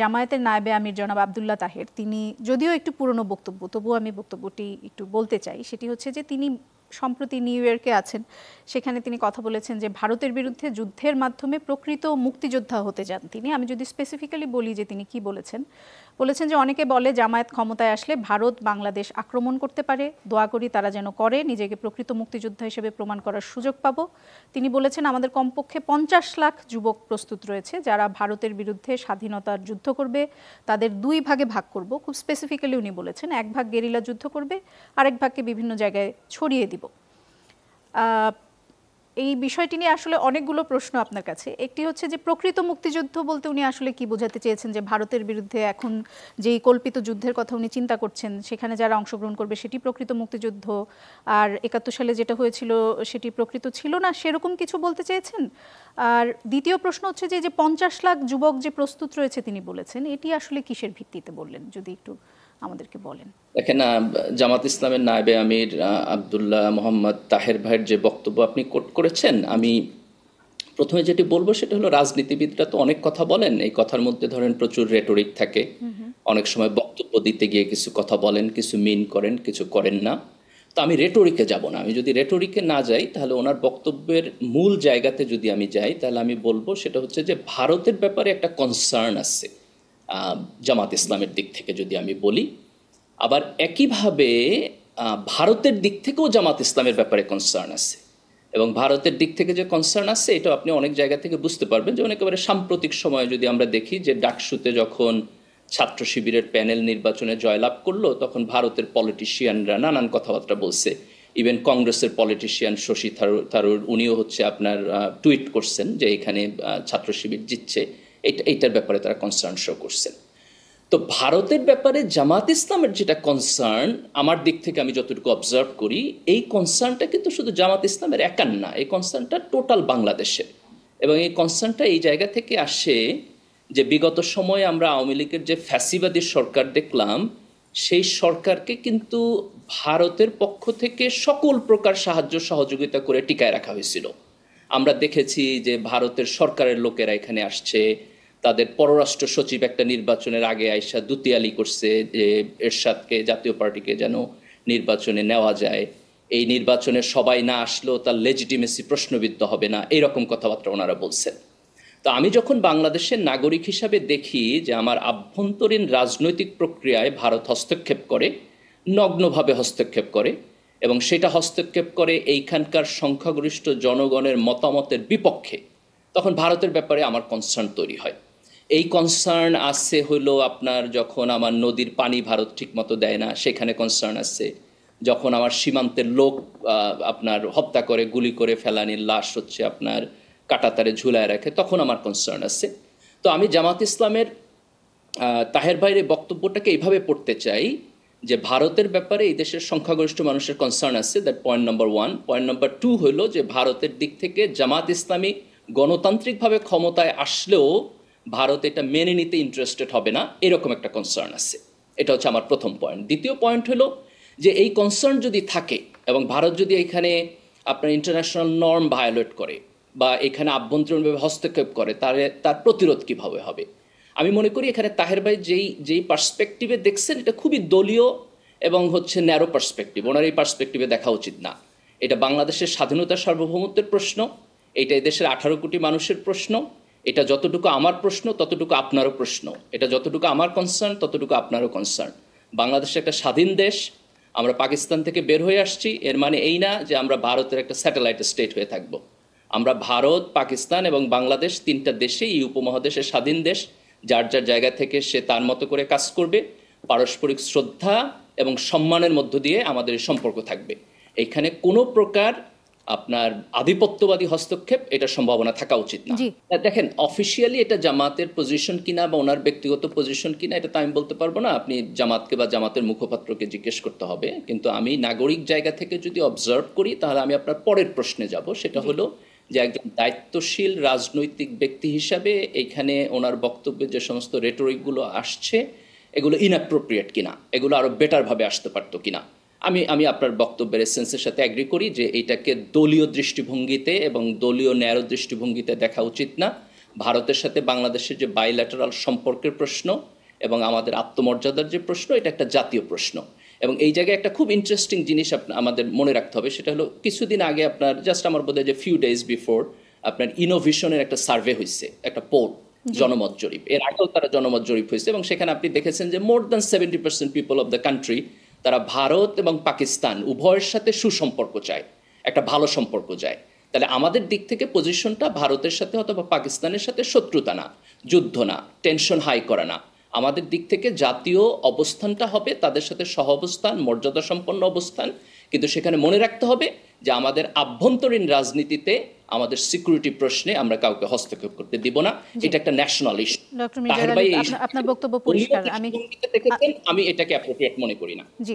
জামায়াতের নায়েবে আমির জনাব আব্দুল্লাহ তাহের তিনি যদিও একটু পুরনো বক্তব্য, তবুও আমি বক্তব্যটি একটু বলতে চাই। সেটি হচ্ছে যে তিনি সম্প্রতি নিউ ইয়র্কে আছেন, সেখানে তিনি কথা বলেছেন যে ভারতের বিরুদ্ধে যুদ্ধের মাধ্যমে প্রকৃত মুক্তিযোদ্ধা হতে চান তিনি। আমি যদি স্পেসিফিক্যালি বলি যে তিনি কি বলেছেন, বলেছেন যে অনেকে বলে জামায়াত ক্ষমতায় আসলে ভারত বাংলাদেশ আক্রমণ করতে পারে, দোয়া করি তারা যেন করে, নিজেকে প্রকৃত মুক্তিযোদ্ধা হিসেবে প্রমাণ করার সুযোগ পাবো। তিনি বলেছেন আমাদের কমপক্ষে 50 লাখ যুবক প্রস্তুত রয়েছে যারা ভারতের বিরুদ্ধে স্বাধীনতার যুদ্ধ করবে, তাদের দুই ভাগে ভাগ করব। খুব স্পেসিফিক্যালি উনি বলেছেন এক ভাগ গেরিলা যুদ্ধ করবে, আরেক ভাগকে বিভিন্ন জায়গায় ছড়িয়ে দিব। এই বিষয়টি নিয়ে আসলে অনেকগুলো প্রশ্ন আপনার কাছে। একটি হচ্ছে যে প্রকৃত মুক্তিযুদ্ধ বলতে উনি আসলে কি বোঝাতে চেয়েছেন, যে ভারতের বিরুদ্ধে এখন যেই কল্পিত যুদ্ধের কথা উনি চিন্তা করছেন সেখানে যারা অংশগ্রহণ করবে সেটি প্রকৃত মুক্তিযুদ্ধ, আর 71 সালে যেটা হয়েছিল সেটি প্রকৃত ছিল না, সেরকম কিছু বলতে চেয়েছেন? আর দ্বিতীয় প্রশ্ন হচ্ছে যে 50 লাখ যুবক যে প্রস্তুত রয়েছে তিনি বলেছেন, এটি আসলে কিসের ভিত্তিতে বললেন, যদি একটু আমাদেরকে বলেন। দেখেন, জামাত ইসলামের নায়েবে আমির আব্দুল্লাহ মোহাম্মদ তাহের ভাইয়ের যে বক্তব্য আপনি কোট করেছেন, আমি প্রথমে যেটি বলবো সেটা হলো, রাজনীতিবিদরা তো অনেক কথা বলেন, এই কথার মধ্যে ধরেন প্রচুর রেটরিক থাকে। অনেক সময় বক্তব্য দিতে গিয়ে কিছু কথা বলেন, কিছু মিন করেন, কিছু করেন না। তো আমি রেটরিকে যাব না। আমি যদি রেটরিকে না যাই তাহলে ওনার বক্তব্যের মূল জায়গাতে যদি আমি যাই তাহলে আমি বলবো সেটা হচ্ছে যে ভারতের ব্যাপারে একটা কনসার্ন আছে জামাত ইসলামের দিক থেকে যদি আমি বলি। আবার একইভাবে ভারতের দিক থেকেও জামাত ইসলামের ব্যাপারে কনসার্ন আছে, এবং ভারতের দিক থেকে যে কনসার্ন আছে এটা আপনি অনেক জায়গা থেকে বুঝতে পারবেন। যেমন একেবারে সাম্প্রতিক সময়ে যদি আমরা দেখি যে ডাকসুতে যখন ছাত্র শিবিরের প্যানেল নির্বাচনে জয়লাভ করলো, তখন ভারতের পলিটিশিয়ানরা নানান কথাবার্তা বলছে। ইভেন কংগ্রেসের পলিটিশিয়ান শশী থারুর উনিও হচ্ছে আপনার টুইট করছেন যে এখানে ছাত্র শিবির জিতছে, এইটার ব্যাপারে তারা কনসার্ন শো করছেন। তো ভারতের ব্যাপারে জামাত ইসলামের যেটা কনসার্ন, আমার দিক থেকে আমি যতটুকু অবজার্ভ করি, এই কনসার্নটা কিন্তু শুধু জামাত ইসলামের একার না, এই কনসার্নটা টোটাল বাংলাদেশের। এবং এই কনসার্নটা এই জায়গা থেকে আসে যে বিগত সময়ে আমরা আওয়ামী লীগের যে ফ্যাসিবাদী সরকার দেখলাম, সেই সরকারকে কিন্তু ভারতের পক্ষ থেকে সকল প্রকার সাহায্য সহযোগিতা করে টিকায় রাখা হয়েছিল। আমরা দেখেছি যে ভারতের সরকারের লোকেরা এখানে আসছে, তাদের পররাষ্ট্র সচিব একটা নির্বাচনের আগে আইসা দুতিয়ালি করছে যে এরশাদকে, জাতীয় পার্টিকে যেন নির্বাচনে নেওয়া যায়, এই নির্বাচনে সবাই না আসলেও তার লেজিটিমেসি প্রশ্নবিদ্ধ হবে না, এইরকম কথাবার্তা ওনারা বলছেন। তো আমি যখন বাংলাদেশের নাগরিক হিসাবে দেখি যে আমার আভ্যন্তরীণ রাজনৈতিক প্রক্রিয়ায় ভারত হস্তক্ষেপ করে, নগ্নভাবে হস্তক্ষেপ করে, এবং সেটা হস্তক্ষেপ করে এইখানকার সংখ্যাগরিষ্ঠ জনগণের মতামতের বিপক্ষে, তখন ভারতের ব্যাপারে আমার কনসার্ন তৈরি হয়। এই কনসার্ন আসছে হলো আপনার যখন আমার নদীর পানি ভারত ঠিকমতো দেয় না, সেখানে কনসার্ন আসছে। যখন আমার সীমান্তের লোক আপনার হত্যা করে, গুলি করে ফেলানির লাশ হচ্ছে আপনার কাঁটাতারে ঝুলায় রাখে, তখন আমার কনসার্ন আছে। তো আমি জামাত ইসলামের তাহের ভাইয়ের বক্তব্যটাকে এইভাবে পড়তে চাই যে ভারতের ব্যাপারে এই দেশের সংখ্যাগরিষ্ঠ মানুষের কনসার্ন আছে, that point number 1। Point number 2 হলো যে ভারতের দিক থেকে জামাত ইসলামী গণতান্ত্রিকভাবে ক্ষমতায় আসলেও ভারত এটা মেনে নিতে ইন্টারেস্টেড হবে না, এরকম একটা কনসার্ন আছে। এটা হচ্ছে আমার প্রথম পয়েন্ট। দ্বিতীয় পয়েন্ট হলো যে এই কনসার্ন যদি থাকে এবং ভারত যদি এখানে আপনার ইন্টারন্যাশনাল নর্ম ভায়োলেট করে বা এখানে আভ্যন্তরীণভাবে হস্তক্ষেপ করে, তার প্রতিরোধ কীভাবে হবে? আমি মনে করি এখানে তাহের ভাই যেই পার্সপেক্টিভে দেখছেন এটা খুবই দলীয় এবং হচ্ছে ন্যারো পার্সপেক্টিভ। ওনার এই পার্সপেক্টিভে দেখা উচিত না। এটা বাংলাদেশের স্বাধীনতা সার্বভৌমত্বের প্রশ্ন, এটা এদেশের 18 কোটি মানুষের প্রশ্ন, এটা যতটুকু আমার প্রশ্ন ততটুকু আপনারও প্রশ্ন, এটা যতটুকু আমার কনসার্ন ততটুকু আপনারও কনসার্ন। বাংলাদেশ একটা স্বাধীন দেশ, আমরা পাকিস্তান থেকে বের হয়ে আসছি, এর মানে এই না যে আমরা ভারতের একটা স্যাটেলাইট স্টেট হয়ে থাকব। আমরা ভারত, পাকিস্তান এবং বাংলাদেশ তিনটা দেশে এই উপমহাদেশের স্বাধীন দেশ, যার যার জায়গা থেকে সে তার মতো করে কাজ করবে, পারস্পরিক শ্রদ্ধা এবং সম্মানের মধ্য দিয়ে আমাদের সম্পর্ক থাকবে। এখানে কোনো প্রকার আপনার আধিপত্যবাদী হস্তক্ষেপ, এটা সম্ভাবনা থাকা উচিত না। দেখেন, অফিসিয়ালি এটা জামাতের পজিশন কিনা বা ওনার ব্যক্তিগত পজিশন কিনা এটা তো আমি বলতে পারবো না, আপনি জামাতকে বা জামাতের মুখপাত্রকে জিজ্ঞেস করতে হবে। কিন্তু আমি নাগরিক জায়গা থেকে যদি অবজার্ভ করি তাহলে আমি আপনার পরের প্রশ্নে যাব, সেটা হলো যে একজন দায়িত্বশীল রাজনৈতিক ব্যক্তি হিসাবে এইখানে ওনার বক্তব্যে যে সমস্ত রেটরিকগুলো আসছে এগুলো ইনঅ্যাপ্রোপ্রিয়েট কিনা, এগুলো আরও বেটারভাবে আসতে পারতো কিনা। আমি আপনার বক্তব্যের এসেন্সের সাথে অ্যাগ্রি করি যে এটাকে দলীয় দৃষ্টিভঙ্গিতে এবং দলীয় ন্যারো দৃষ্টিভঙ্গিতে দেখা উচিত না। ভারতের সাথে বাংলাদেশের যে বাইল্যাটারাল সম্পর্কের প্রশ্ন এবং আমাদের আত্মমর্যাদার যে প্রশ্ন, এটা একটা জাতীয় প্রশ্ন। এবং এই জায়গায় একটা খুব ইন্টারেস্টিং জিনিস আমাদের মনে রাখতে হবে, সেটা হলো কিছুদিন আগে আপনার জাস্ট আমার বোধহয় যে ফিউ ডেজ বিফোর আপনার ইনোভেশনের একটা সার্ভে হয়েছে, একটা পোল, জনমত জরিপ। এর আগেও তারা জনমত জরিপ হয়েছে এবং সেখানে আপনি দেখেছেন যে more than 70% people of the country তারা ভারত এবং পাকিস্তান উভয়ের সাথে সুসম্পর্ক চায়, একটা ভালো সম্পর্ক চায়। তাহলে আমাদের দিক থেকে পজিশনটা ভারতের সাথে অথবা পাকিস্তানের সাথে শত্রুতা না, যুদ্ধ না, টেনশন হাই করা না। আমাদের দিক থেকে জাতীয় অবস্থানটা হবে তাদের সাথে সহ অবস্থান, মর্যাদা সম্পন্ন অবস্থান। কিন্তু সেখানে মনে রাখতে হবে যে আমাদের আভ্যন্তরীণ রাজনীতিতে, আমাদের সিকিউরিটি প্রশ্নে আমরা কাউকে হস্তক্ষেপ করতে দিব না। এটা একটা national issue. Doctor Mirza Ali, আপনার বক্তব্য পরিষ্কার। আমি এটাকে অ্যাপ্রোপ্রিয়েট মনে করি না। জি।